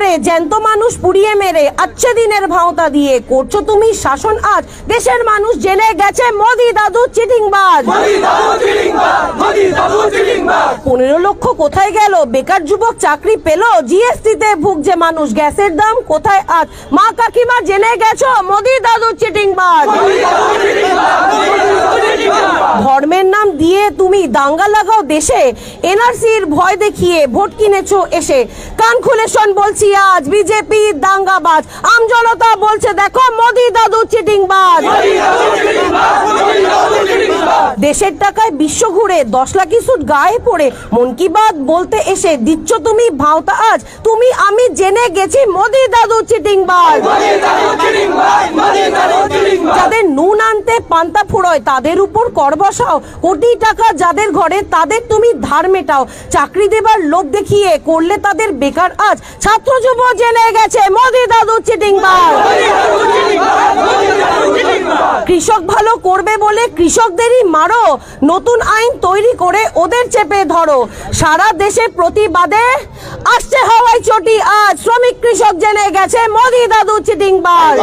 করে জ্যান্ত মানুষ পুড়িয়ে মেরে আচ্ছে দিনের ভাওতা দিয়ে করছো তুমি শাসন আজ। দেশের মানুষ জেনে গেছে মোদি দাদু চিটিংবাজ। 15 লক্ষ কোথায় গেল? বেকার যুবক চাকরি পেল? জিএসটিতে ভুগছে মানুষ, গ্যাসের দাম কোথায় আজ? মা কাকিমা জেনে গেছো মোদি দাদু চিটিংবাজ। ধর্মের নাম দিয়ে তুমি দাঙ্গা লাগাও দেশে, এনআরসির ভয় দেখিয়ে ভোট কিনেছো এসে। কান খুলে শোন বলছি আজ, বিজেপি দাঙ্গাবাজ। আমজনতা বলছে দেখো মোদি দাদু চিটিংবাজ। দেশের টাকায় বিশ্ব ঘুরে 10 লাখি সুট গায়ে পড়ে মন কি বাত বলতে এসে দিচ্ছ তুমি ভাওতা আজ। তুমি আমি জেনে গেছি মোদি দাদু চিটিংবাজ। যাদের নুন আনতে পান্তা ফুরোয় তাদের উপর কর বসাও, কোটি টাকা যাদের ঘরে তাদের তুমি ধার মেটাও। চাকরি দেবার লোভ দেখিয়ে করলে তাদের বেকার আজ। ছাত্র যুব জেনে গেছে মোদি দাদু চিটিংবাজ। কৃষক ভালো করবে বলে কৃষকদেরই মারো, নতুন আইন তৈরি করে ওদের চেপে ধরো। সারা দেশে প্রতিবাদে আসছে হাওয়াই চটি আজ। শ্রমিক কৃষক জেনে গেছে মোদি দাদু চিটিংবাজ।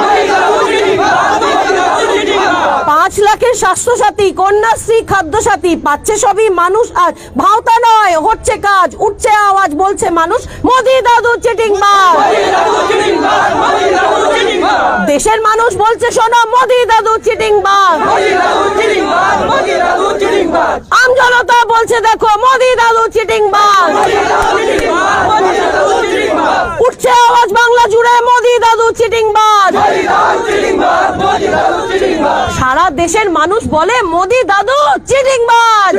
5 লাখের স্বাস্থ্যসাথী, কন্যাশ্রী, খাদ্যসাথী পাচ্ছে সবই মানুষ আজ। ভাওতা নয় হচ্ছে কাজ, উঠছে আওয়াজ বলছে মানুষ মোদি দাদু চিটিংবাজ। দেশের মানুষ বলছে শোনো মোদি দাদু চিটিংবাজ। আমজনতা বলছে দেখো মোদি দাদু চিটিংবাজ। উঠছে আওয়াজ বাংলা জুড়ে মোদি দাদু চিটিংবাজ। সারা দেশের মানুষ বলে মোদি দাদু চিটিংবাজ।